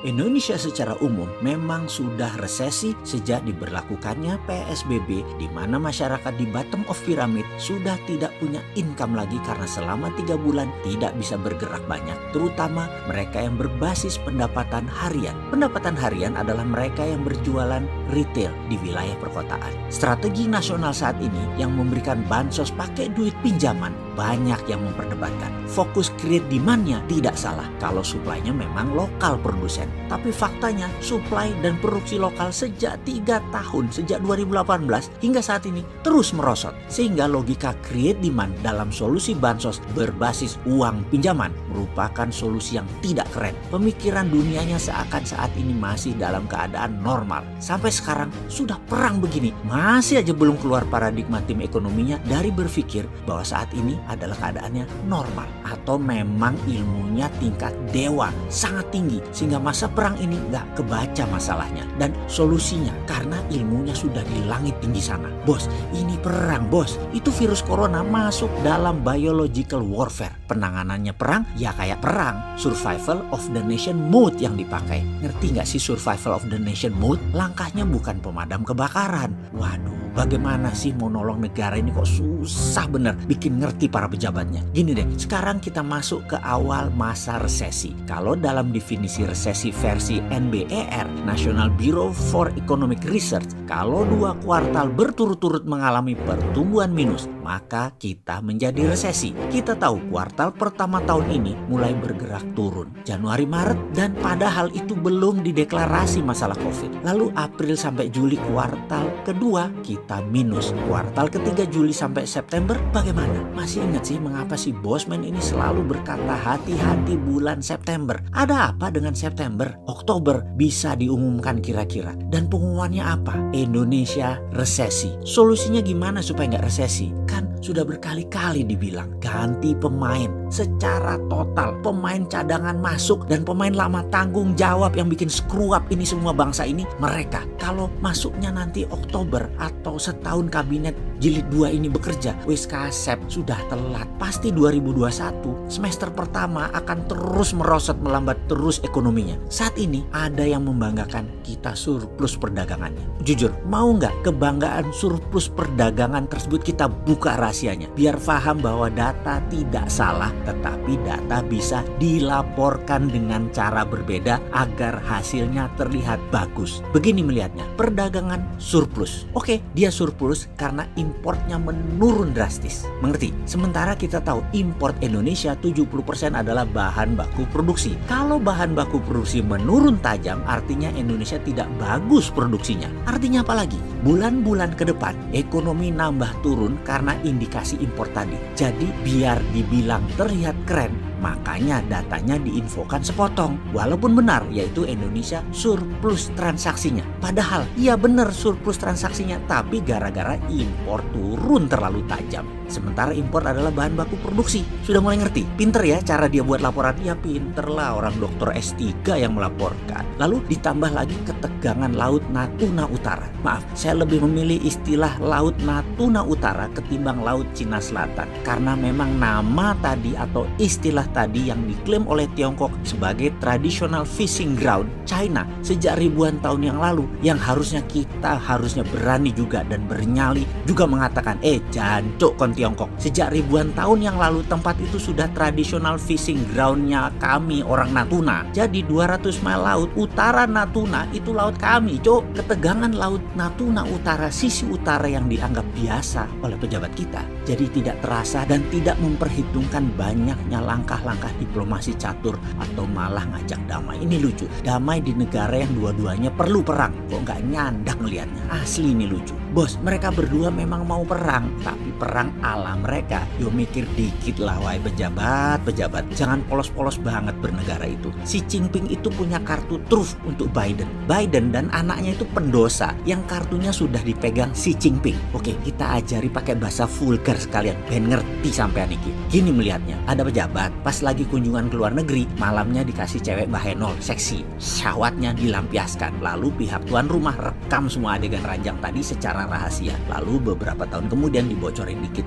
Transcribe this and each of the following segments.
Indonesia secara umum memang sudah resesi sejak diberlakukannya PSBB, di mana masyarakat di bottom of pyramid sudah tidak punya income lagi karena selama 3 bulan tidak bisa bergerak banyak, terutama mereka yang berbasis pendapatan harian. Pendapatan harian adalah mereka yang berjualan retail di wilayah perkotaan. Strategi nasional saat ini yang memberikan bansos pakai duit pinjaman banyak yang memperdebatkan. Fokus create demand-nya tidak salah kalau supply-nya memang lokal produsen. Tapi faktanya supply dan produksi lokal sejak 3 tahun, sejak 2018 hingga saat ini terus merosot. Sehingga logika create demand dalam solusi bansos berbasis uang pinjaman merupakan solusi yang tidak keren. Pemikiran dunianya seakan saat ini masih dalam keadaan normal. Sampai sekarang sudah perang begini, masih aja belum keluar paradigma tim ekonominya dari berpikir bahwa saat ini adalah keadaannya normal. Atau memang ilmunya tingkat dewa, sangat tinggi, sehingga masa perang ini gak kebaca masalahnya dan solusinya karena ilmunya sudah di langit tinggi sana. Bos, ini perang bos, itu virus corona masuk dalam biological warfare. Penanganannya perang ya kayak perang, survival of the nation mode yang dipakai. Ngerti gak sih survival of the nation mode? Langkahnya bukan pemadam kebakaran. Waduh, bagaimana sih mau nolong negara ini kok susah bener bikin ngerti para pejabatnya. Gini deh, sekarang kita masuk ke awal masa resesi. Kalau dalam definisi resesi versi NBER, National Bureau for Economic Research, kalau 2 kuartal berturut-turut mengalami pertumbuhan minus, maka kita menjadi resesi. Kita tahu kuartal pertama tahun ini mulai bergerak turun, Januari Maret, dan padahal itu belum dideklarasi masalah COVID. Lalu April sampai Juli kuartal kedua kita minus. Kuartal ketiga Juli sampai September bagaimana? Masih ingat sih mengapa si Bosman ini selalu berkata hati-hati bulan September? Ada apa dengan September? Oktober bisa diumumkan kira-kira. Dan pengumumannya apa? Indonesia resesi. Solusinya gimana supaya nggak resesi? Kan sudah berkali-kali dibilang ganti pemain secara total. Pemain cadangan masuk dan pemain lama tanggung jawab yang bikin screw up ini semua bangsa ini mereka. Kalau masuknya nanti Oktober atau setahun kabinet jilid 2 ini bekerja, wis kasep sudah telat. Pasti 2021 semester pertama akan terus merosot, melambat terus ekonominya. Saat ini ada yang membanggakan kita surplus perdagangannya. Jujur, mau nggak kebanggaan surplus perdagangan tersebut kita buka rahasianya? Biar paham bahwa data tidak salah, tetapi data bisa dilaporkan dengan cara berbeda agar hasilnya terlihat bagus. Begini melihatnya, perdagangan surplus. Oke, dia surplus karena importnya menurun drastis. Mengerti? Sementara kita tahu import Indonesia 70% adalah bahan baku produksi. Kalau bahan baku produksi menurun tajam, artinya Indonesia tidak bagus produksinya. Artinya apa lagi? Bulan-bulan ke depan ekonomi nambah turun karena indikasi impor tadi. Jadi biar dibilang terlihat keren, makanya datanya diinfokan sepotong. Walaupun benar, yaitu Indonesia surplus transaksinya. Padahal, iya benar surplus transaksinya, tapi gara-gara impor turun terlalu tajam. Sementara impor adalah bahan baku produksi. Sudah mulai ngerti? Pinter ya cara dia buat laporan? Ya pinter lah, orang dokter S3 yang melaporkan. Lalu ditambah lagi ketegangan Laut Natuna Utara. Maaf, saya lebih memilih istilah Laut Natuna Utara ketimbang Laut Cina Selatan. Karena memang nama tadi atau istilah tadi yang diklaim oleh Tiongkok sebagai traditional fishing ground China sejak ribuan tahun yang lalu, yang harusnya kita berani juga dan bernyali juga mengatakan jancuk kon Tiongkok. Sejak ribuan tahun yang lalu tempat itu sudah traditional fishing groundnya kami orang Natuna. Jadi 200 mil laut utara Natuna itu laut kami, cok. Ketegangan Laut Natuna Utara sisi utara yang dianggap biasa oleh pejabat kita jadi tidak terasa dan tidak memperhitungkan banyaknya langkah-langkah diplomasi catur atau malah ngajak damai. Ini lucu, damai di negara yang dua-duanya perlu perang, kok nggak nyandak ngelihatnya. Asli ini lucu. Bos, mereka berdua memang mau perang, tapi perang ala mereka. Yo mikir dikit lah wahai pejabat. Jangan polos-polos banget bernegara itu. Si Jinping itu punya kartu truf untuk Biden. Biden dan anaknya itu pendosa yang kartunya sudah dipegang si Jinping. Oke, kita ajari pakai bahasa vulgar sekalian, ben ngerti sampean iki. Gini melihatnya, ada pejabat pas lagi kunjungan ke luar negeri, malamnya dikasih cewek bahenol, seksi. Syahwatnya dilampiaskan. Lalu pihak tuan rumah rekam semua adegan ranjang tadi secara rahasia. Lalu beberapa tahun kemudian dibocorkan bocorin dikit.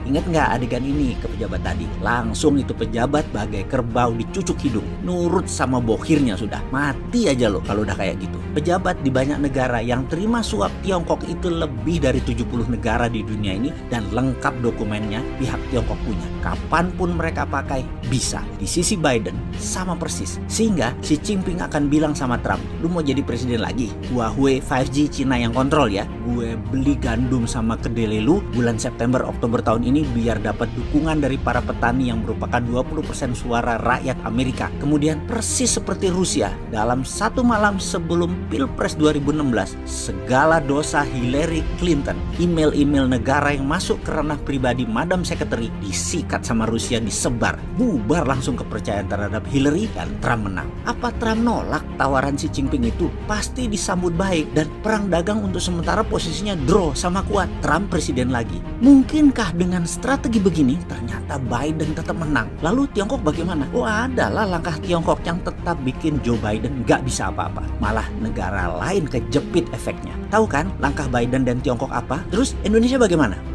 Ingat nggak adegan ini ke pejabat tadi? Langsung itu pejabat bagai kerbau dicucuk hidung. Nurut sama bohirnya sudah. Mati aja lo kalau udah kayak gitu. Pejabat di banyak negara yang terima suap Tiongkok itu lebih dari 70 negara di dunia ini, dan lengkap dokumennya pihak Tiongkok punya. Kapanpun mereka pakai bisa. Di sisi Biden sama persis. Sehingga Xi Jinping akan bilang sama Trump, lu mau jadi presiden lagi? Huawei 5G Cina yang kontrol ya. Gue beli gandum sama kedelai lu bulan September Oktober tahun ini biar dapat dukungan dari para petani yang merupakan 20% suara rakyat Amerika. Kemudian persis seperti Rusia, dalam satu malam sebelum Pilpres 2016, segala dosa Hillary Clinton, email-email negara yang masuk ke ranah pribadi Madam Secretary disikat sama Rusia, disebar. Bubar langsung kepercayaan terhadap Hillary dan Trump menang. Apa Trump nolak tawaran Xi Jinping itu? Pasti disambut baik dan perang dagang untuk sementara posisinya draw sama kuat. Trump presiden lagi. Mungkinkah dengan strategi begini ternyata Biden tetap menang? Lalu Tiongkok bagaimana? Adalah langkah Tiongkok yang tetap bikin Joe Biden gak bisa apa-apa. Malah negara lain kejepit efeknya. Tahu kan langkah Biden dan Tiongkok apa? Terus Indonesia bagaimana?